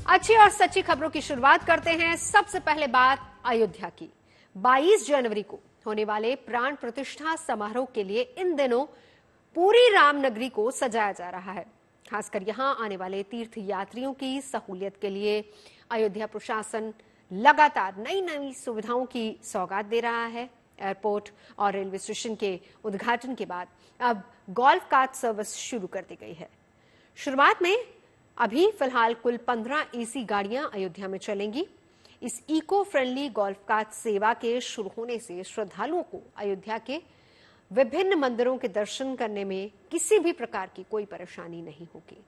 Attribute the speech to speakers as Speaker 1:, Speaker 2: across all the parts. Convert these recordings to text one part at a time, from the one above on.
Speaker 1: अच्छी और सच्ची खबरों की शुरुआत करते हैं। सबसे पहले बात अयोध्या की। 22 जनवरी को होने वाले प्राण प्रतिष्ठा समारोह के लिए इन दिनों पूरी रामनगरी को सजाया जा रहा है। खासकर यहां आने वाले तीर्थ यात्रियों की सहूलियत के लिए अयोध्या प्रशासन लगातार नई नई सुविधाओं की सौगात दे रहा है। एयरपोर्ट और रेलवे स्टेशन के उद्घाटन के बाद अब गोल्फ कार्ट सर्विस शुरू कर दी गई है। शुरुआत में अभी फिलहाल कुल 15 एसी गाड़ियां अयोध्या में चलेंगी। इस इको फ्रेंडली गोल्फ कार्ट सेवा के शुरू होने से श्रद्धालुओं को अयोध्या के विभिन्न मंदिरों के दर्शन करने में किसी भी प्रकार की कोई परेशानी नहीं होगी।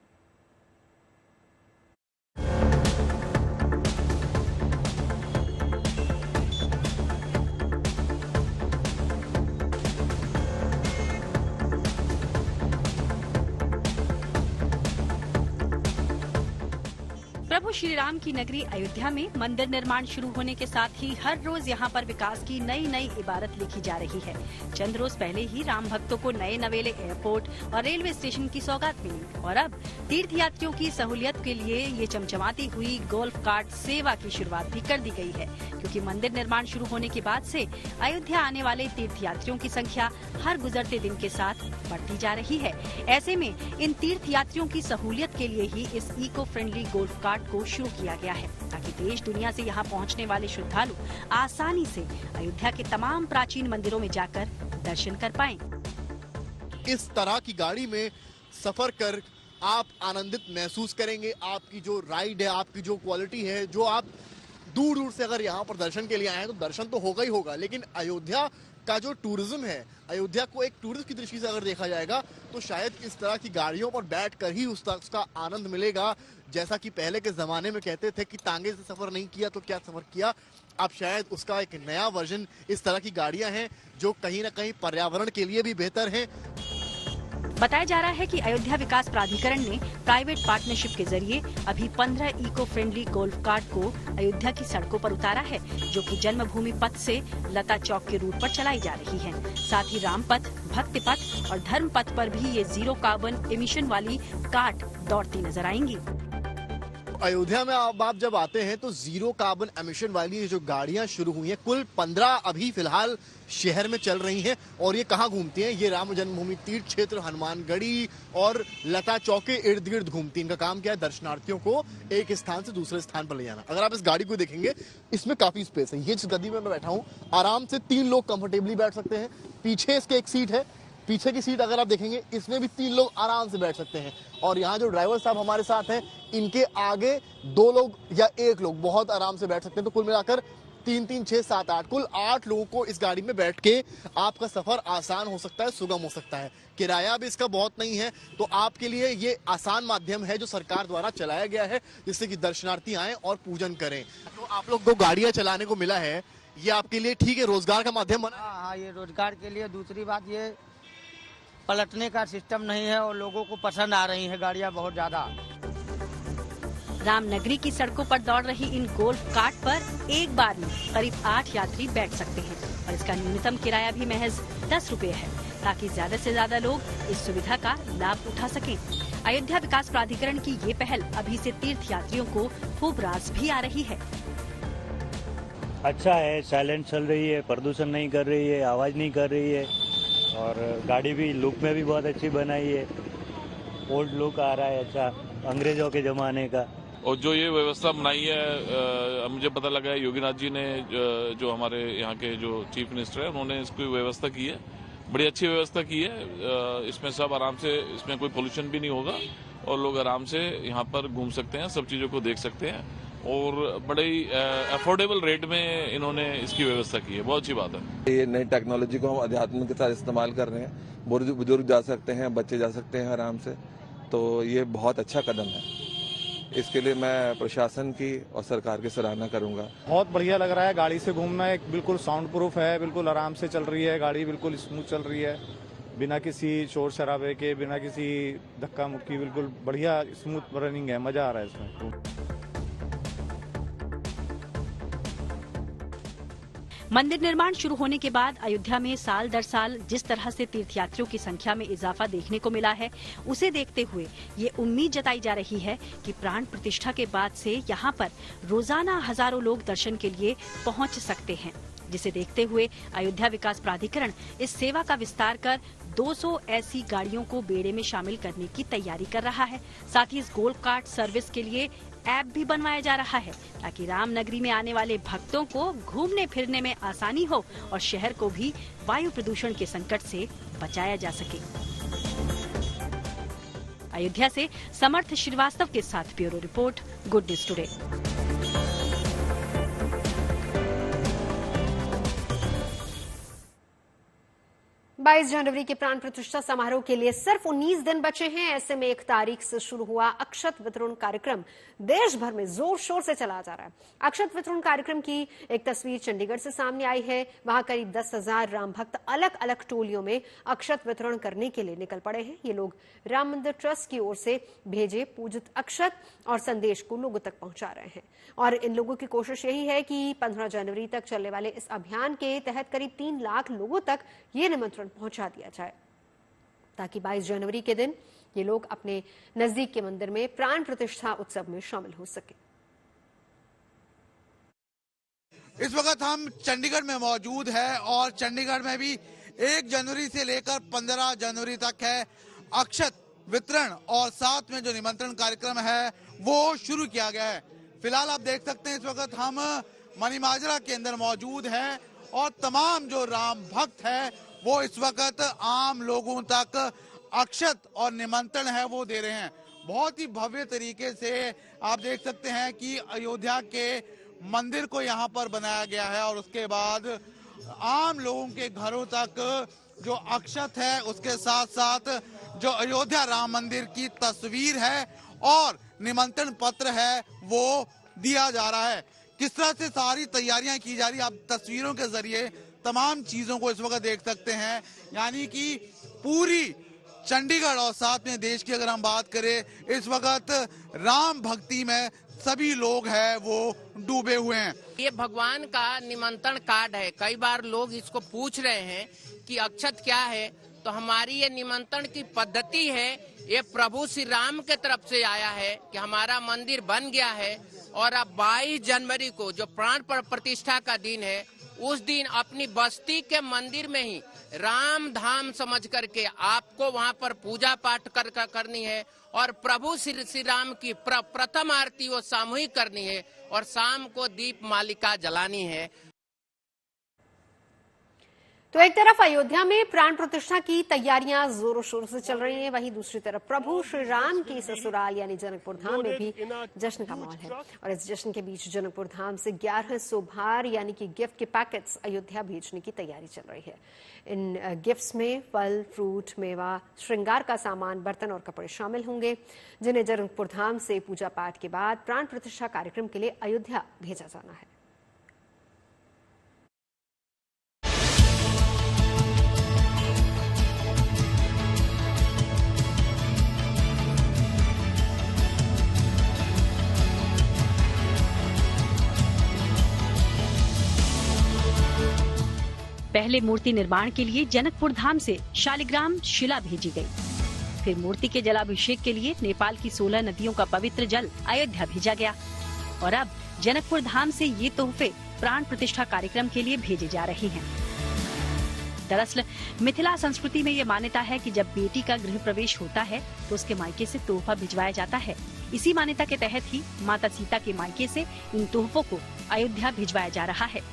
Speaker 2: प्रभु श्री राम की नगरी अयोध्या में मंदिर निर्माण शुरू होने के साथ ही हर रोज यहां पर विकास की नई नई इबारत लिखी जा रही है। चंद रोज पहले ही राम भक्तों को नए नवेले एयरपोर्ट और रेलवे स्टेशन की सौगात मिली और अब तीर्थ यात्रियों की सहूलियत के लिए ये चमचमाती हुई गोल्फ कार्ट सेवा की शुरुआत भी कर दी गई है, क्योंकि मंदिर निर्माण शुरू होने के बाद से अयोध्या आने वाले तीर्थ यात्रियों की संख्या हर गुजरते दिन के साथ बढ़ती जा रही है। ऐसे में इन तीर्थ यात्रियों की सहूलियत के लिए ही इस इको फ्रेंडली गोल्फ कार्ट को शुरू किया गया है, ताकि देश दुनिया से यहाँ पहुँचने वाले श्रद्धालु आसानी से अयोध्या के तमाम प्राचीन मंदिरों में जाकर दर्शन कर पाएं।
Speaker 3: इस तरह की गाड़ी में सफर कर आप आनंदित महसूस करेंगे। आपकी जो राइड है, आपकी जो क्वालिटी है, जो आप दूर दूर से अगर यहाँ पर दर्शन के लिए आए हैं तो दर्शन तो होगा ही होगा, लेकिन अयोध्या का जो टूरिज्म है, अयोध्या को एक टूरिस्ट की दृष्टि से अगर देखा जाएगा तो शायद इस तरह की गाड़ियों पर बैठकर ही उसका आनंद मिलेगा। जैसा कि पहले के जमाने में कहते थे कि तांगे से सफर नहीं किया तो क्या सफर किया, अब शायद उसका एक नया वर्जन इस तरह की गाड़ियां हैं जो कहीं ना कहीं पर्यावरण के लिए भी बेहतर हैं।
Speaker 2: बताया जा रहा है कि अयोध्या विकास प्राधिकरण ने प्राइवेट पार्टनरशिप के जरिए अभी 15 इको फ्रेंडली गोल्फ कार्ट को अयोध्या की सड़कों पर उतारा है, जो कि जन्मभूमि पथ से लता चौक के रूट पर चलाई जा रही है। साथ ही राम पथ, भक्ति पथ और धर्म पथ पर भी ये जीरो कार्बन एमिशन वाली कार्ट दौड़ती नजर आएंगी।
Speaker 3: अयोध्या में आप जब आते हैं तो जीरो कार्बन एमिशन वाली जो गाड़ियां शुरू हुई हैं, कुल 15 अभी फिलहाल शहर में चल रही हैं। और ये कहाँ घूमती हैं? ये राम जन्मभूमि तीर्थ क्षेत्र, हनुमानगढ़ी और लता चौक के इर्द गिर्द घूमती हैं। इनका काम क्या है? दर्शनार्थियों को एक स्थान से दूसरे स्थान पर ले जाना। अगर आप इस गाड़ी को देखेंगे, इसमें काफी स्पेस है। ये जिस गद्दी में मैं बैठा हूँ, आराम से 3 लोग कंफर्टेबली बैठ सकते हैं। पीछे इसके एक सीट है, पीछे की सीट अगर आप देखेंगे इसमें भी 3 लोग आराम से बैठ सकते हैं। और यहाँ जो ड्राइवर साहब हमारे साथ हैं, इनके आगे 2 लोग या 1 लोग बहुत आराम से बैठ सकते हैं। तो कुल मिलाकर 3 3 6 7 8 कुल 8 लोगों को इस गाड़ी में बैठ के आपका सफर आसान हो सकता है, सुगम हो सकता है। किराया भी इसका बहुत नहीं है, तो आपके लिए ये आसान माध्यम है जो सरकार द्वारा चलाया गया है, जिससे कि दर्शनार्थी आए और पूजन करें। तो आप लोग को गाड़ियां चलाने को मिला है, ये आपके लिए ठीक है, रोजगार का माध्यम बना।
Speaker 4: हाँ, ये रोजगार के लिए। दूसरी बात, ये पलटने का सिस्टम नहीं है और लोगों को पसंद आ रही है गाड़ियां बहुत ज्यादा।
Speaker 2: रामनगरी की सड़कों पर दौड़ रही इन गोल्फ कार्ट पर एक बार में करीब 8 यात्री बैठ सकते हैं और इसका न्यूनतम किराया भी महज 10 रुपए है, ताकि ज्यादा से ज्यादा लोग इस सुविधा का लाभ उठा सकें। अयोध्या विकास प्राधिकरण की ये पहल अभी से तीर्थ यात्रियों को खूब रास भी आ रही है।
Speaker 5: अच्छा है, साइलेंट चल रही है, प्रदूषण नहीं कर रही है, आवाज नहीं कर रही है और गाड़ी भी लुक में भी बहुत अच्छी बनाई है। ओल्ड लुक आ रहा है, अच्छा अंग्रेजों के जमाने का।
Speaker 6: और जो ये व्यवस्था बनाई है, मुझे पता लगा है योगीनाथ जी ने, जो हमारे यहाँ के जो चीफ मिनिस्टर है, उन्होंने इसकी व्यवस्था की है। बड़ी अच्छी व्यवस्था की है। इसमें सब आराम से, इसमें कोई पोल्यूशन भी नहीं होगा और लोग आराम से यहाँ पर घूम सकते हैं, सब चीजों को देख सकते हैं और बड़े अफोर्डेबल रेट में इन्होंने इसकी व्यवस्था की है। बहुत अच्छी बात है।
Speaker 7: ये नई टेक्नोलॉजी को हम अध्यात्म के साथ इस्तेमाल कर रहे हैं। बुजुर्ग जा सकते हैं, बच्चे जा सकते हैं आराम से, तो ये बहुत अच्छा कदम है। इसके लिए मैं प्रशासन की और सरकार की सराहना करूंगा।
Speaker 8: बहुत बढ़िया लग रहा है गाड़ी से घूमना। एक बिल्कुल साउंड प्रूफ है, बिल्कुल आराम से चल रही है गाड़ी, बिल्कुल स्मूथ चल रही है, बिना किसी शोर शराबे के, बिना किसी धक्का मुक्की, बिल्कुल बढ़िया स्मूथ रनिंग है। मजा आ रहा है इसमें।
Speaker 2: मंदिर निर्माण शुरू होने के बाद अयोध्या में साल दर साल जिस तरह से तीर्थयात्रियों की संख्या में इजाफा देखने को मिला है, उसे देखते हुए ये उम्मीद जताई जा रही है कि प्राण प्रतिष्ठा के बाद से यहाँ पर रोजाना हजारों लोग दर्शन के लिए पहुँच सकते हैं, जिसे देखते हुए अयोध्या विकास प्राधिकरण इस सेवा का विस्तार कर 200 ऐसी गाड़ियों को बेड़े में शामिल करने की तैयारी कर रहा है। साथ ही इस गोल्फ कार्ट सर्विस के लिए ऐप भी बनवाया जा रहा है, ताकि रामनगरी में आने वाले भक्तों को घूमने फिरने में आसानी हो और शहर को भी वायु प्रदूषण के संकट से बचाया जा सके। अयोध्या से समर्थ श्रीवास्तव के साथ bureau report, good news today.
Speaker 1: 22 जनवरी के प्राण प्रतिष्ठा समारोह के लिए सिर्फ 19 दिन बचे हैं। ऐसे में 1 तारीख से शुरू हुआ अक्षत वितरण कार्यक्रम देश भर में जोर शोर से चला जा रहा है। अक्षत वितरण कार्यक्रम की एक तस्वीर चंडीगढ़ से सामने आई है। वहां करीब 10,000 राम भक्त अलग अलग टोलियों में अक्षत वितरण करने के लिए निकल पड़े हैं। ये लोग राम मंदिर ट्रस्ट की ओर से भेजे पूजित अक्षत और संदेश को लोगों तक पहुंचा रहे हैं। और इन लोगों की कोशिश यही है कि 15 जनवरी तक चलने वाले इस अभियान के तहत करीब 3 लाख लोगों तक ये निमंत्रण पहुंचा दिया जाए, ताकि 22 जनवरी के दिन ये लोग अपने नजदीक के मंदिर में प्राण प्रतिष्ठा उत्सव में शामिल हो सके।
Speaker 9: इस वक्त हम चंडीगढ़ में मौजूद है और चंडीगढ़ में भी 1 जनवरी से लेकर 15 जनवरी तक है अक्षत वितरण और साथ में जो निमंत्रण कार्यक्रम है वो शुरू किया गया है। फिलहाल आप देख सकते हैं इस वक्त हम मणिमाजरा के अंदर मौजूद हैं और तमाम जो राम भक्त है वो इस वक्त आम लोगों तक अक्षत और निमंत्रण है वो दे रहे हैं। बहुत ही भव्य तरीके से आप देख सकते हैं कि अयोध्या के मंदिर को यहाँ पर बनाया गया है और उसके बाद आम लोगों के घरों तक जो अक्षत है उसके साथ साथ जो अयोध्या राम मंदिर की तस्वीर है और निमंत्रण पत्र है वो दिया जा रहा है। किस तरह से सारी तैयारियां की जा रही है आप तस्वीरों के जरिए तमाम चीजों को इस वक्त देख सकते हैं। यानी कि पूरी चंडीगढ़ और साथ में देश की अगर हम बात करें इस वक्त राम भक्ति में सभी लोग हैं वो डूबे हुए हैं।
Speaker 10: ये भगवान का निमंत्रण कार्ड है। कई बार लोग इसको पूछ रहे हैं कि अक्षत क्या है, तो हमारी ये निमंत्रण की पद्धति है। ये प्रभु श्री राम के तरफ से आया है कि हमारा मंदिर बन गया है और अब 22 जनवरी को जो प्राण प्रतिष्ठा का दिन है उस दिन अपनी बस्ती के मंदिर में ही राम धाम समझ करके आपको वहां पर पूजा पाठ करनी है और प्रभु श्री राम की प्रथम आरती वो सामूहिक करनी है और शाम को दीप मालिका जलानी है।
Speaker 1: तो एक तरफ अयोध्या में प्राण प्रतिष्ठा की तैयारियां जोरों शोरों से चल रही हैं, वहीं दूसरी तरफ प्रभु श्री राम की ससुराल यानी जनकपुर धाम में भी जश्न का माहौल है। और इस जश्न के बीच जनकपुर धाम से 1100 भार यानी कि गिफ्ट के पैकेट्स अयोध्या भेजने की तैयारी चल रही है। इन गिफ्ट्स में फल, फ्रूट, मेवा, श्रृंगार का सामान, बर्तन और कपड़े शामिल होंगे, जिन्हें जनकपुर धाम से पूजा पाठ के बाद प्राण प्रतिष्ठा कार्यक्रम के लिए अयोध्या भेजा जाना है।
Speaker 2: पहले मूर्ति निर्माण के लिए जनकपुर धाम से शालिग्राम शिला भेजी गई, फिर मूर्ति के जलाभिषेक के लिए नेपाल की 16 नदियों का पवित्र जल अयोध्या भेजा गया और अब जनकपुर धाम से ये तोहफे प्राण प्रतिष्ठा कार्यक्रम के लिए भेजे जा रहे हैं। दरअसल मिथिला संस्कृति में ये मान्यता है कि जब बेटी का गृह प्रवेश होता है तो उसके मायके से तोहफा भिजवाया जाता है। इसी मान्यता के तहत ही माता सीता के मायके से इन तोहफों को अयोध्या भिजवाया जा रहा है।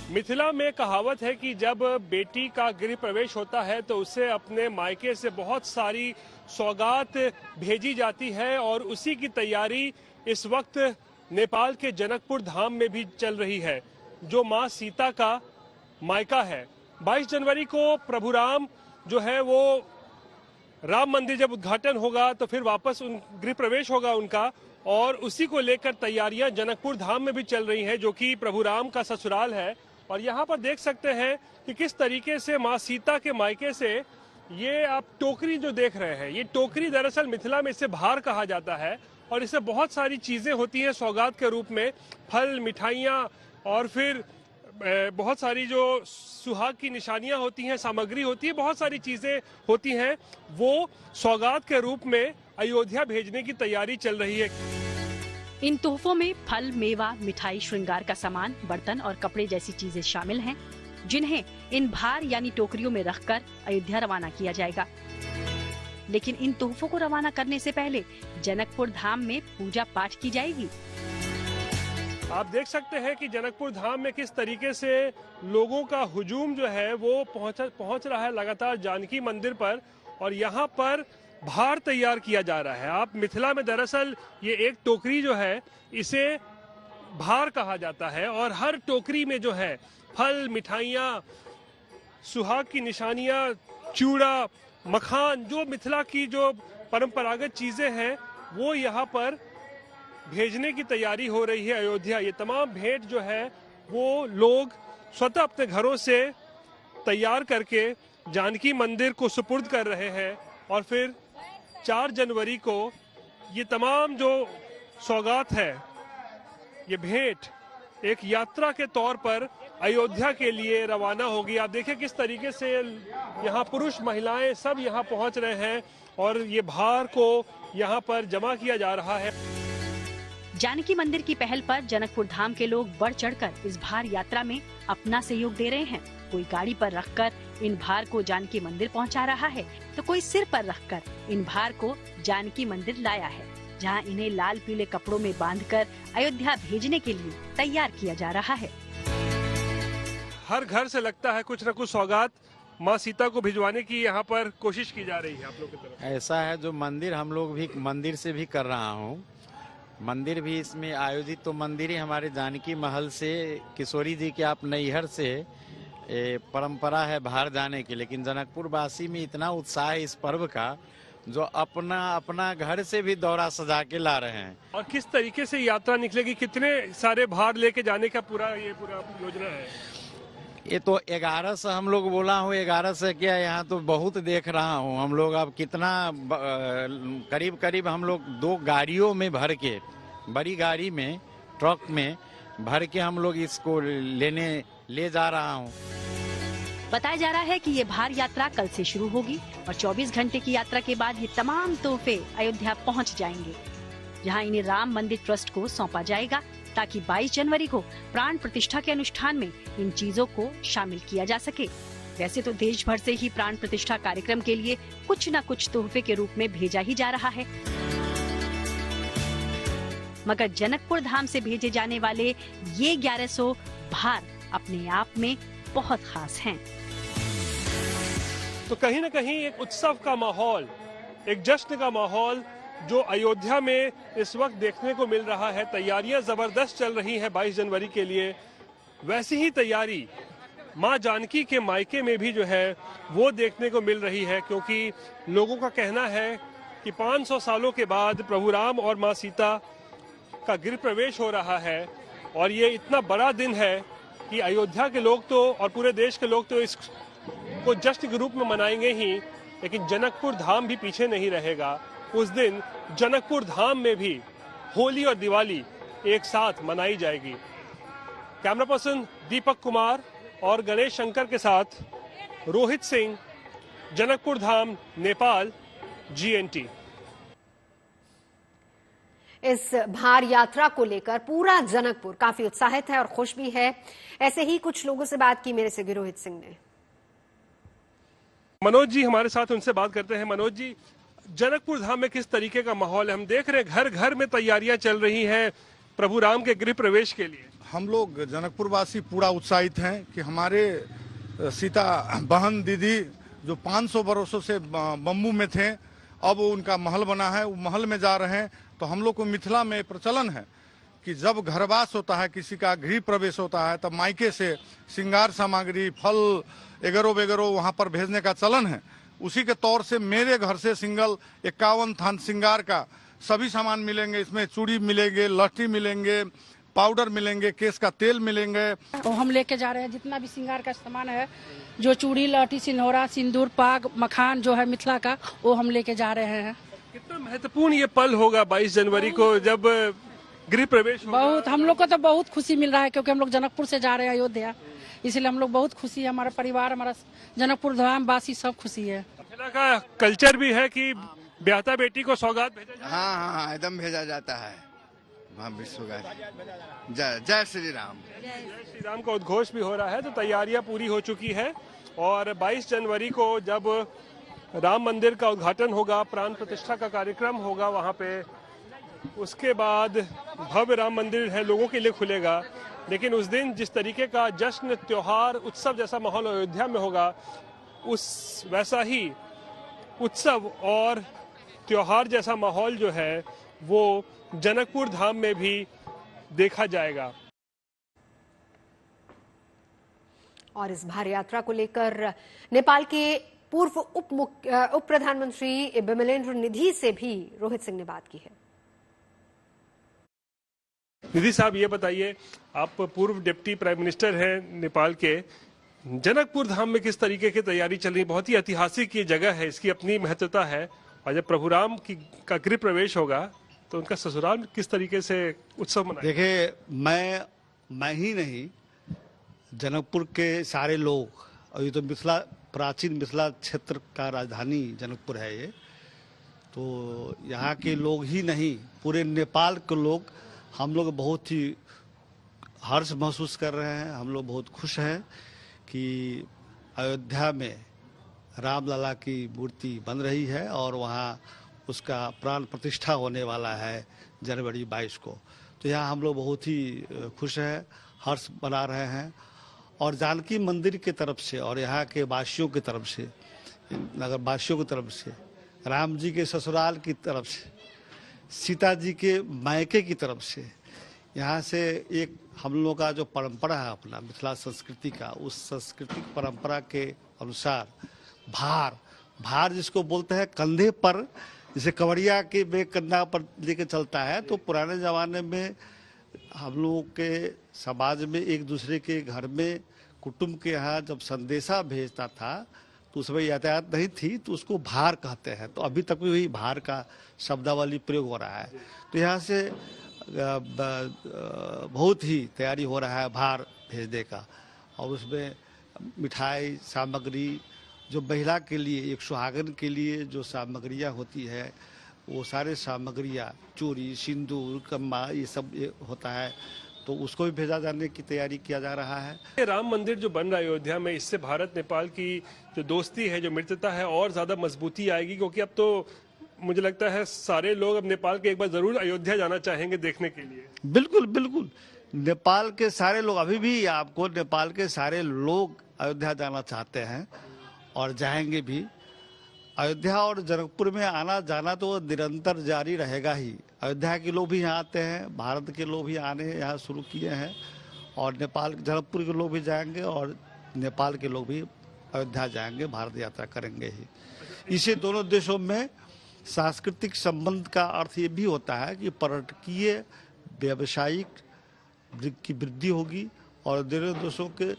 Speaker 11: मिथिला में कहावत है कि जब बेटी का गृह प्रवेश होता है तो उसे अपने मायके से बहुत सारी सौगात भेजी जाती है और उसी की तैयारी इस वक्त नेपाल के जनकपुर धाम में भी चल रही है, जो मां सीता का मायका है। 22 जनवरी को प्रभु राम जो है वो राम मंदिर जब उद्घाटन होगा तो फिर वापस गृह प्रवेश होगा उनका, और उसी को लेकर तैयारियां जनकपुर धाम में भी चल रही हैं, जो कि प्रभु राम का ससुराल है। और यहाँ पर देख सकते हैं कि किस तरीके से माँ सीता के मायके से ये आप टोकरी जो देख रहे हैं, ये टोकरी दरअसल मिथिला में इसे भार कहा जाता है और इससे बहुत सारी चीजें होती हैं सौगात के रूप में, फल, मिठाइयाँ और फिर बहुत सारी जो सुहाग की निशानियां होती हैं, सामग्री होती है, बहुत सारी चीजें होती हैं, वो सौगात के रूप में अयोध्या भेजने की तैयारी चल रही है।
Speaker 2: इन तोहफों में फल, मेवा, मिठाई, श्रृंगार का सामान, बर्तन और कपड़े जैसी चीजें शामिल हैं, जिन्हें इन भार यानी टोकरियों में रखकर अयोध्या रवाना किया जाएगा। लेकिन इन तोहफों को रवाना करने से पहले जनकपुर धाम में पूजा पाठ की जाएगी।
Speaker 11: आप देख सकते हैं कि जनकपुर धाम में किस तरीके से लोगों का हुजूम जो है वो पहुंच रहा है लगातार जानकी मंदिर पर, और यहाँ पर भार तैयार किया जा रहा है। आप मिथिला में दरअसल ये एक टोकरी जो है इसे भार कहा जाता है, और हर टोकरी में जो है फल, मिठाइयाँ, सुहाग की निशानियाँ, चूड़ा, मखान, जो मिथिला की जो परंपरागत चीजें हैं वो यहाँ पर भेजने की तैयारी हो रही है अयोध्या। ये तमाम भेंट जो है वो लोग स्वतः अपने घरों से तैयार करके जानकी मंदिर को सुपुर्द कर रहे हैं, और फिर 4 जनवरी को ये तमाम जो सौगात है, ये भेंट एक यात्रा के तौर पर अयोध्या के लिए रवाना होगी। आप देखिए किस तरीके से यहाँ पुरुष महिलाएं सब यहाँ पहुँच रहे हैं और ये भार को यहाँ पर जमा किया जा रहा है।
Speaker 2: जानकी मंदिर की पहल पर जनकपुर धाम के लोग बढ़ चढ़कर इस भार यात्रा में अपना सहयोग दे रहे हैं। कोई गाड़ी पर रखकर इन भार को जानकी मंदिर पहुंचा रहा है, तो कोई सिर पर रखकर इन भार को जानकी मंदिर लाया है, जहां इन्हें लाल पीले कपड़ों में बांधकर अयोध्या भेजने के लिए तैयार किया जा रहा है।
Speaker 11: हर घर से लगता है कुछ न कुछ सौगात माँ सीता को भिजवाने की यहाँ पर कोशिश की जा रही है आप लोग की तरफ।
Speaker 12: ऐसा है, जो मंदिर हम लोग भी मंदिर से भी कर रहा हूँ, मंदिर भी इसमें आयोजित, तो मंदिर ही हमारे जानकी महल से, किशोरी जी के आप नैहर से परंपरा है भार जाने की, लेकिन जनकपुर वासी में इतना उत्साह है इस पर्व का, जो अपना घर से भी दौरा सजा के ला रहे हैं।
Speaker 11: और किस तरीके से यात्रा निकलेगी, कितने सारे भार लेके जाने का पूरा योजना है?
Speaker 12: ये तो 1100 हम लोग बोला हूँ, 1100 क्या, यहाँ तो बहुत देख रहा हूँ हम लोग। अब कितना करीब हम लोग 2 गाड़ियों में भर के, बड़ी गाड़ी में, ट्रक में भर के हम लोग इसको ले जा रहा हूँ।
Speaker 2: बताया जा रहा है कि ये भार यात्रा कल से शुरू होगी और 24 घंटे की यात्रा के बाद ये तमाम तोहफे अयोध्या पहुँच जाएंगे, जहाँ इन्हें राम मंदिर ट्रस्ट को सौंपा जाएगा, ताकि 22 जनवरी को प्राण प्रतिष्ठा के अनुष्ठान में इन चीजों को शामिल किया जा सके। वैसे तो देश भर से ही प्राण प्रतिष्ठा कार्यक्रम के लिए कुछ न कुछ तोहफे के रूप में भेजा ही जा रहा है, मगर जनकपुर धाम से भेजे जाने वाले ये 1100 भार अपने आप में बहुत खास हैं।
Speaker 11: तो कहीं न कहीं एक उत्सव का माहौल, एक जश्न का माहौल जो अयोध्या में इस वक्त देखने को मिल रहा है। तैयारियां जबरदस्त चल रही हैं 22 जनवरी के लिए। वैसी ही तैयारी मां जानकी के मायके में भी जो है वो देखने को मिल रही है, क्योंकि लोगों का कहना है कि 500 सालों के बाद प्रभु राम और मां सीता का गृह प्रवेश हो रहा है, और ये इतना बड़ा दिन है कि अयोध्या के लोग तो और पूरे देश के लोग तो इसको जश्न के रूप में मनाएंगे ही, लेकिन जनकपुर धाम भी पीछे नहीं रहेगा। उस दिन जनकपुर धाम में भी होली और दिवाली एक साथ मनाई जाएगी। कैमरा पर्सन दीपक कुमार और गणेश शंकर के साथ रोहित सिंह, जनकपुर धाम, नेपाल, GNT।
Speaker 1: इस भार यात्रा को लेकर पूरा जनकपुर काफी उत्साहित है और खुश भी है। ऐसे ही कुछ लोगों से बात की मेरे से रोहित सिंह ने।
Speaker 11: मनोज जी हमारे साथ, उनसे बात करते हैं। मनोज जी, जनकपुर धाम में किस तरीके का माहौल है? हम देख रहे हैं घर घर में तैयारियां चल रही हैं प्रभु राम के गृह प्रवेश के लिए।
Speaker 8: हम लोग जनकपुर वासी पूरा उत्साहित हैं कि हमारे सीता बहन दीदी जो 500 बरसों से बम्बू में थे, अब उनका महल बना है, वो महल में जा रहे हैं। तो हम लोग को मिथिला में प्रचलन है कि जब घरवास होता है, किसी का गृह प्रवेश होता है, तब मायके से श्रृंगार सामग्री, फल वगैरह वहाँ पर भेजने का चलन है। उसी के तौर से मेरे घर से सिंगल 51 थान श्रृंगार का सभी सामान मिलेंगे। इसमें चूड़ी मिलेंगे, लहठी मिलेंगे, पाउडर मिलेंगे, केस का तेल मिलेंगे।
Speaker 13: तो हम लेके जा रहे हैं जितना भी श्रृंगार का सामान है, जो चूड़ी, लहठी, सिंदूरा, सिंदूर, पाग, मखान जो है मिथिला का, वो हम लेके जा रहे हैं।
Speaker 11: कितना महत्वपूर्ण ये पल होगा 22 जनवरी को, जब गृह प्रवेश होगा।
Speaker 13: बहुत हम लोग को तो बहुत खुशी मिल रहा है, क्योंकि हम लोग जनकपुर से जा रहे हैं अयोध्या, इसलिए हम लोग बहुत खुशी है। हमारा परिवार, हमारा जनकपुर धाम वासी सब खुशी है।
Speaker 11: जिला का कल्चर भी है कि ब्याहता बेटी को सौगात भेजा जाता है।
Speaker 14: हाँ, एकदम भेजा जाता है। हाँ, जय श्री राम।
Speaker 11: जय श्री राम का उद्घोष भी हो रहा है, तो तैयारियां पूरी हो चुकी है और 22 जनवरी को जब राम मंदिर का उद्घाटन होगा, प्राण प्रतिष्ठा का कार्यक्रम होगा वहां पे, उसके बाद भव्य राम मंदिर है लोगों के लिए खुलेगा। लेकिन उस दिन जिस तरीके का जश्न, त्योहार, उत्सव जैसा माहौल अयोध्या में होगा, उस वैसा ही उत्सव और त्योहार जैसा माहौल जो है वो जनकपुर धाम में भी देखा जाएगा।
Speaker 1: और इस भारी यात्रा को लेकर नेपाल के पूर्व उप प्रधानमंत्री बिमलेन्द्र निधि से भी रोहित सिंह ने बात की है।
Speaker 11: निधि साहब, ये बताइए, आप पूर्व डिप्टी प्राइम मिनिस्टर हैं नेपाल के, जनकपुर धाम में किस तरीके की तैयारी चल रही है? बहुत ही ऐतिहासिक ये जगह है, इसकी अपनी महत्वता है, और जब प्रभु राम का गृह प्रवेश होगा तो उनका ससुराल किस तरीके से उत्सव मनाएंगे?
Speaker 15: देखिए, मैं ही नहीं, जनकपुर के सारे लोग, और ये तो प्राचीन मिथिला क्षेत्र का राजधानी जनकपुर है ये, तो यहाँ के लोग ही नहीं, पूरे नेपाल के लोग, हम लोग बहुत ही हर्ष महसूस कर रहे हैं। हम लोग बहुत खुश हैं कि अयोध्या में रामलला की मूर्ति बन रही है और वहाँ उसका प्राण प्रतिष्ठा होने वाला है जनवरी 22 को। तो यहाँ हम लोग बहुत ही खुश हैं, हर्ष मना रहे हैं। और जानकी मंदिर की तरफ से और यहाँ के वासियों की तरफ से, नगर वासियों की तरफ से, राम जी के ससुराल की तरफ से, सीता जी के मायके की तरफ से, यहाँ से एक हम लोगों का जो परंपरा है अपना मिथिला संस्कृति का, उस सांस्कृतिक परंपरा के अनुसार भार जिसको बोलते हैं कंधे पर, जैसे कवड़िया के बेग कंधा पर लेके चलता है, तो पुराने ज़माने में हम लोगों के समाज में एक दूसरे के घर में कुटुंब के यहाँ जब संदेशा भेजता था तो उसमें यातायात नहीं थी, तो उसको भार कहते हैं। तो अभी तक भी वही भार का शब्दावली प्रयोग हो रहा है। तो यहाँ से बहुत ही तैयारी हो रहा है भार भेजने का, और उसमें मिठाई सामग्री, जो महिला के लिए, एक सुहागन के लिए जो सामग्रियाँ होती है, वो सारे सामग्रियाँ, चूड़ी, सिंदूर, कम्मा, ये सब होता है, तो उसको भी भेजा जाने की तैयारी किया जा रहा है।
Speaker 11: राम मंदिर जो बन रहा है अयोध्या में, इससे भारत नेपाल की जो दोस्ती है, जो मित्रता है, और ज्यादा मजबूती आएगी, क्योंकि अब तो मुझे लगता है सारे लोग अब नेपाल के एक बार जरूर अयोध्या जाना चाहेंगे देखने के लिए।
Speaker 15: बिल्कुल बिल्कुल, नेपाल के सारे लोग, अभी भी आपको नेपाल के सारे लोग अयोध्या जाना चाहते हैं और जाएंगे भी। अयोध्या और जनकपुर में आना जाना तो निरंतर जारी रहेगा ही। अयोध्या के लोग भी यहाँ आते हैं, भारत के लोग भी आने यहाँ शुरू किए हैं, और नेपाल जनकपुर के लोग भी जाएंगे और नेपाल के लोग भी अयोध्या जाएंगे, भारत यात्रा करेंगे ही। इसे दोनों देशों में सांस्कृतिक संबंध का अर्थ ये भी होता है कि पर्यटकीय व्यावसायिक की वृद्धि होगी और दोनों देशों के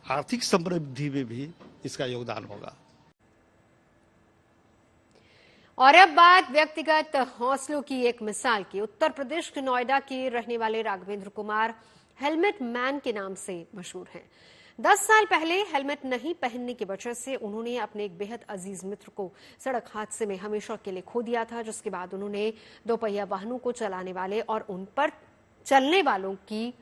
Speaker 15: आर्थिक समृद्धि में भी इसका योगदान होगा।
Speaker 1: और अब बात व्यक्तिगत हौसलों की एक मिसाल की। उत्तर प्रदेश के नोएडा के रहने वाले राघवेंद्र कुमार हेलमेट मैन के नाम से मशहूर हैं। 10 साल पहले हेलमेट नहीं पहनने की वजह से उन्होंने अपने एक बेहद अजीज मित्र को सड़क हादसे में हमेशा के लिए खो दिया था, जिसके बाद उन्होंने दोपहिया वाहनों को चलाने वाले और उन पर चलने वालों की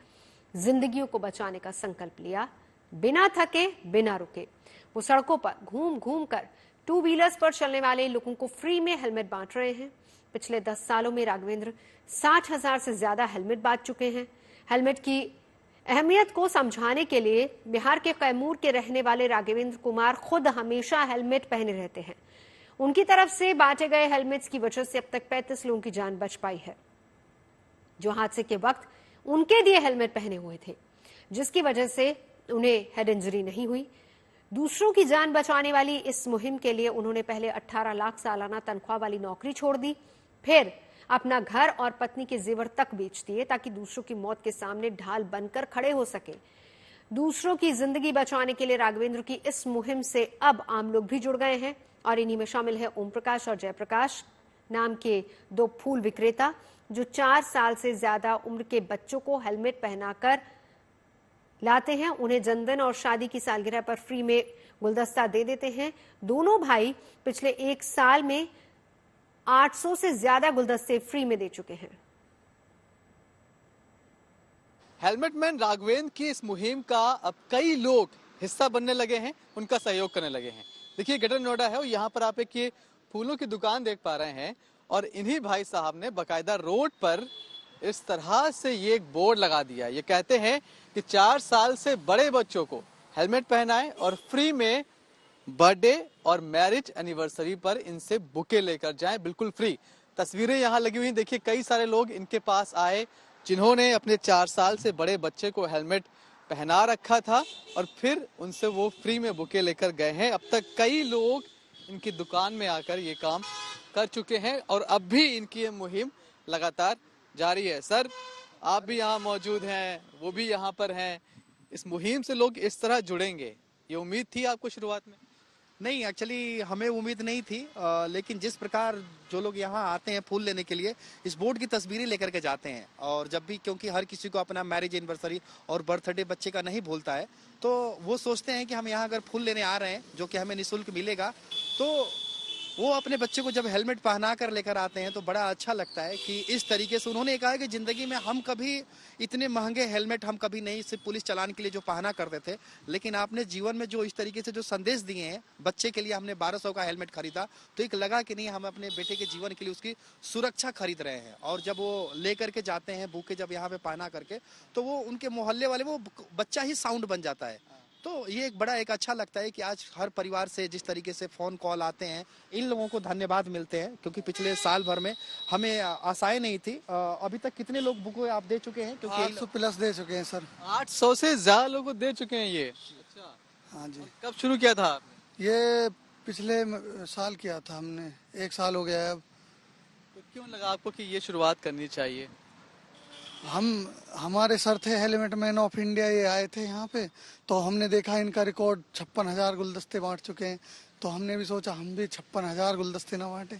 Speaker 1: जिंदगियों को बचाने का संकल्प लिया। बिना थके, बिना रुके वो सड़कों पर घूम घूम कर 2 व्हीलर्स पर चलने वाले लोगों को फ्री में हेलमेट बांट रहे हैं। पिछले 10 सालों में राघवेंद्र 60,000 से ज्यादा हेलमेट बांट चुके हैं। हेलमेट की अहमियत को समझाने के लिए बिहार के कैमूर के रहने वाले राघवेंद्र कुमार खुद हमेशा हेलमेट पहने रहते हैं। उनकी तरफ से बांटे गए हेलमेट्स की वजह से अब तक 35 लोगों की जान बच पाई है, जो हादसे के वक्त उनके दिए हेलमेट पहने हुए थे, जिसकी वजह से उन्हें हेड इंजरी नहीं हुई। दूसरों की जान बचाने वाली इस मुहिम के लिए उन्होंने पहले 18 लाख सालाना तनख्वाह वाली नौकरी छोड़ दी, फिर अपना घर और पत्नी के जेवर तक बेच दिए ताकि दूसरों की मौत के सामने ढाल बनकर खड़े हो सके। दूसरों की जिंदगी बचाने के लिए राघवेंद्र की इस मुहिम से अब आम लोग भी जुड़ गए हैं और इन्हीं में शामिल है ओम प्रकाश और जयप्रकाश। नाम के 2 फूल विक्रेता जो 4 साल से ज्यादा उम्र के बच्चों को हेलमेट पहनाकर लाते हैं, उन्हें जन्मदिन और शादी की सालगिरह पर फ्री में गुलदस्ता दे देते हैं। दोनों भाई पिछले 1 साल में 800 से ज्यादा गुलदस्ते फ्री में दे चुके हैं।
Speaker 16: हेलमेट मैन राघवेंद्र की इस मुहिम का अब कई लोग हिस्सा बनने लगे हैं, उनका सहयोग करने लगे हैं। देखिए ग्रेटर नोएडा है और यहाँ पर आप एक ये फूलों की दुकान देख पा रहे हैं और इन्हीं भाई साहब ने बाकायदा रोड पर इस तरह से ये एक बोर्ड लगा दिया। ये कहते हैं कि 4 साल से बड़े बच्चों को हेलमेट पहनाएं और फ्री में बर्थडे और मैरिज एनिवर्सरी पर इनसे बुके लेकर जाएं, बिल्कुल फ्री। तस्वीरें यहाँ लगी हुई, देखिए कई सारे लोग इनके पास आए जिन्होंने अपने 4 साल से बड़े बच्चे को हेलमेट पहना रखा था और फिर उनसे वो फ्री में बुके लेकर गए हैं। अब तक कई लोग इनकी दुकान में आकर ये काम कर चुके हैं और अब भी इनकी ये मुहिम लगातार जारी है। सर, आप भी यहाँ मौजूद हैं, वो भी यहाँ पर हैं। इस मुहिम से लोग इस तरह जुड़ेंगे, ये उम्मीद थी आपको शुरुआत में?
Speaker 17: नहीं, एक्चुअली हमें उम्मीद नहीं थी, लेकिन जिस प्रकार जो लोग यहाँ आते हैं फूल लेने के लिए, इस बोर्ड की तस्वीरें लेकर के जाते हैं और जब भी, क्योंकि हर किसी को अपना मैरिज एनिवर्सरी और बर्थडे बच्चे का नहीं भूलता है, तो वो सोचते हैं कि हम यहाँ अगर फूल लेने आ रहे हैं जो कि हमें निःशुल्क मिलेगा, तो वो अपने बच्चे को जब हेलमेट पहना कर लेकर आते हैं तो बड़ा अच्छा लगता है कि इस तरीके से उन्होंने कहा कि जिंदगी में हम कभी इतने महंगे हेलमेट हम कभी नहीं सिर्फ पुलिस चालान के लिए जो पहना करते थे, लेकिन आपने जीवन में जो इस तरीके से जो संदेश दिए हैं, बच्चे के लिए हमने 1200 का हेलमेट खरीदा तो एक लगा कि नहीं, हम अपने बेटे के जीवन के लिए उसकी सुरक्षा खरीद रहे हैं। और जब वो लेकर के जाते हैं बुके जब यहाँ पे पहना करके, तो वो उनके मोहल्ले वाले, वो बच्चा ही साउंड बन जाता है। तो ये एक बड़ा एक अच्छा लगता है कि आज हर परिवार से जिस तरीके से फोन कॉल आते हैं, इन लोगों को धन्यवाद मिलते हैं क्योंकि पिछले साल भर में हमें आशाएं नहीं थी। अभी तक कितने लोग बुक आप दे चुके हैं? क्योंकि
Speaker 15: 800 प्लस दे चुके हैं सर।
Speaker 16: 800 से ज्यादा लोगों को दे चुके हैं ये? अच्छा,
Speaker 15: हाँ जी।
Speaker 16: कब शुरू किया था?
Speaker 15: ये पिछले साल किया था हमने, 1 साल हो गया है अब।
Speaker 16: तो क्यों लगा आपको कि ये शुरुआत करनी चाहिए?
Speaker 15: हमारे सर थे हेलमेट मैन ऑफ इंडिया, ये आए थे यहाँ पे, तो हमने देखा इनका रिकॉर्ड 56,000 गुलदस्ते बांट चुके हैं, तो हमने भी सोचा हम भी 56,000 गुलदस्ते ना बांटे।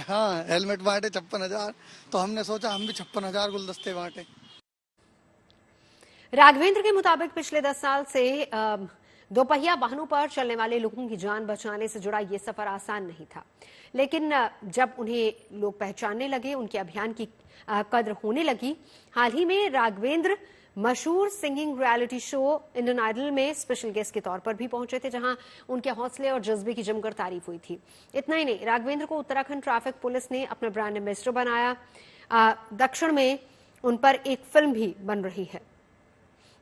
Speaker 15: हाँ, हेलमेट बांटे 56,000, तो हमने सोचा हम भी 56,000 गुलदस्ते बांटे।
Speaker 1: राघवेंद्र के मुताबिक पिछले 10 साल से दोपहिया वाहनों पर चलने वाले लोगों की जान बचाने से जुड़ा ये सफर आसान नहीं था, लेकिन जब उन्हें लोग पहचानने लगे, उनके अभियान की कद्र होने लगी। हाल ही में राघवेंद्र मशहूर singing reality show Indian Idol में स्पेशल गेस्ट के तौर पर भी पहुंचे थे, जहां उनके हौसले और जज्बे की जमकर तारीफ हुई थी। इतना ही नहीं, राघवेंद्र को उत्तराखंड ट्रैफिक पुलिस ने अपना ब्रांड एम्बेसडर बनाया। दक्षिण में उन पर एक फिल्म भी बन रही है।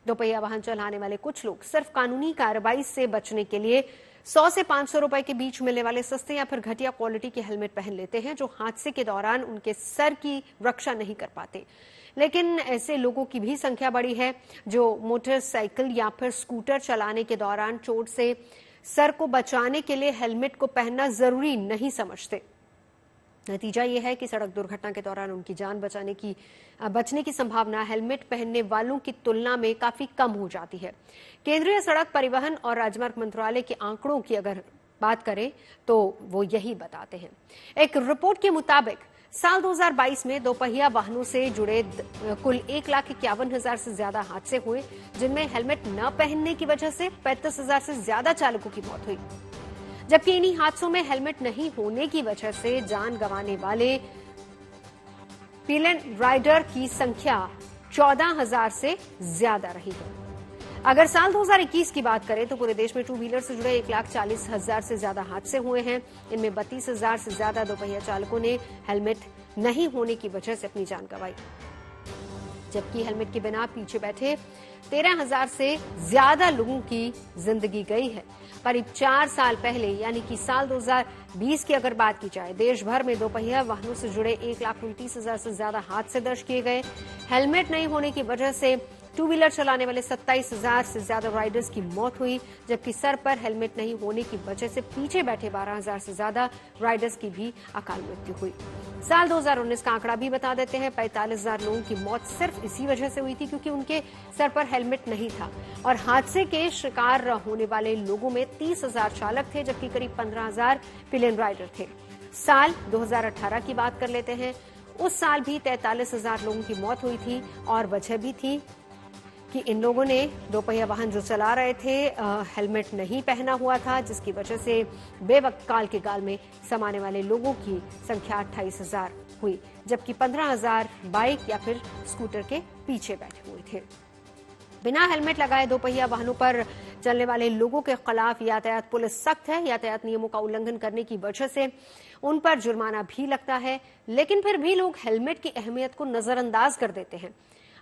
Speaker 1: दोपहिया वाहन चलाने वाले कुछ लोग सिर्फ कानूनी कार्रवाई से बचने के लिए 100 से 500 रुपए के बीच मिलने वाले सस्ते या फिर घटिया क्वालिटी के हेलमेट पहन लेते हैं, जो हादसे के दौरान उनके सर की रक्षा नहीं कर पाते। लेकिन ऐसे लोगों की भी संख्या बढ़ी है जो मोटरसाइकिल या फिर स्कूटर चलाने के दौरान चोट से सर को बचाने के लिए हेलमेट को पहनना जरूरी नहीं समझते। नतीजा यह है कि सड़क दुर्घटना के दौरान उनकी जान बचने की संभावना हेलमेट पहनने वालों की तुलना में काफी कम हो जाती है। केंद्रीय सड़क परिवहन और राजमार्ग मंत्रालय के आंकड़ों की अगर बात करें तो वो यही बताते हैं। एक रिपोर्ट के मुताबिक साल 2022 में दोपहिया वाहनों से जुड़े कुल 1,51,000 से ज्यादा हादसे हुए, जिनमें हेलमेट न पहनने की वजह से 35,000 से ज्यादा चालकों की मौत हुई, जबकि इन्हीं हादसों में हेलमेट नहीं होने की वजह से जान गंवाने वाले पिलियन राइडर की संख्या 14,000 से ज्यादा रही है। अगर साल 2021 की बात करें तो पूरे देश में 2 व्हीलर से जुड़े 1,40,000 से ज्यादा हादसे हुए हैं। इनमें 32,000 से ज्यादा दोपहिया चालकों ने हेलमेट नहीं होने की वजह से अपनी जान गंवाई, जबकि हेलमेट के बिना पीछे बैठे 13,000 से ज्यादा लोगों की जिंदगी गई है। करीब 4 साल पहले यानी कि साल 2020 की अगर बात की जाए, देश भर में दोपहिया वाहनों से जुड़े 1,29,000 से ज्यादा हादसे दर्ज किए गए। हेलमेट नहीं होने की वजह से 2 व्हीलर चलाने वाले 27,000 से ज्यादा राइडर्स की मौत हुई, जबकि सर पर हेलमेट नहीं होने की वजह से पीछे बैठे 12,000 से ज्यादा राइडर्स की भी अकाल मृत्यु हुई। साल 2019 का आंकड़ा भी बता देते हैं, 45,000 लोगों की मौत सिर्फ इसी वजह से हुई थी क्योंकि उनके सर पर हेलमेट नहीं था। और हादसे के शिकार होने वाले लोगों में 30,000 चालक थे, जबकि करीब 15,000 पिलियन राइडर थे। साल 2018 की बात कर लेते हैं। उस साल भी 43,000 लोगों की मौत हुई थी और वजह भी थी कि इन लोगों ने दोपहिया वाहन जो चला रहे थे हेलमेट नहीं पहना हुआ था, जिसकी वजह से बेवक्त काल के गाल में समाने वाले लोगों की संख्या 28,000 हुई, जबकि 15,000 बाइक या फिर स्कूटर के पीछे बैठे हुए थे। बिना हेलमेट लगाए दोपहिया वाहनों पर चलने वाले लोगों के खिलाफ यातायात पुलिस सख्त है। यातायात नियमों का उल्लंघन करने की वजह से उन पर जुर्माना भी लगता है, लेकिन फिर भी लोग हेलमेट की अहमियत को नजरअंदाज कर देते हैं।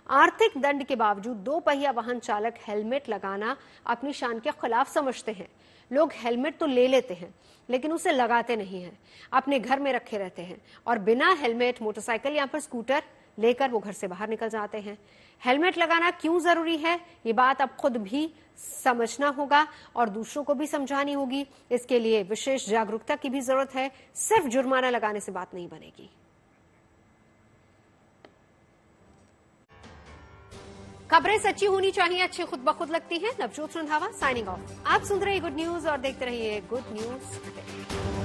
Speaker 1: आर्थिक दंड के बावजूद दोपहिया वाहन चालक हेलमेट लगाना अपनी शान के खिलाफ समझते हैं। लोग हेलमेट तो ले लेते हैं लेकिन उसे लगाते नहीं हैं, अपने घर में रखे रहते हैं और बिना हेलमेट मोटरसाइकिल या फिर स्कूटर लेकर वो घर से बाहर निकल जाते हैं। हेलमेट लगाना क्यों जरूरी है, ये बात अब खुद भी समझना होगा और दूसरों को भी समझानी होगी। इसके लिए विशेष जागरूकता की भी जरूरत है। सिर्फ जुर्माना लगाने से बात नहीं बनेगी। खबरें सच्ची होनी चाहिए, अच्छी खुद ब खुद लगती हैं। Navjot Randhawa signing off. आप सुन रहे हैं गुड न्यूज और देखते रहिए गुड न्यूज।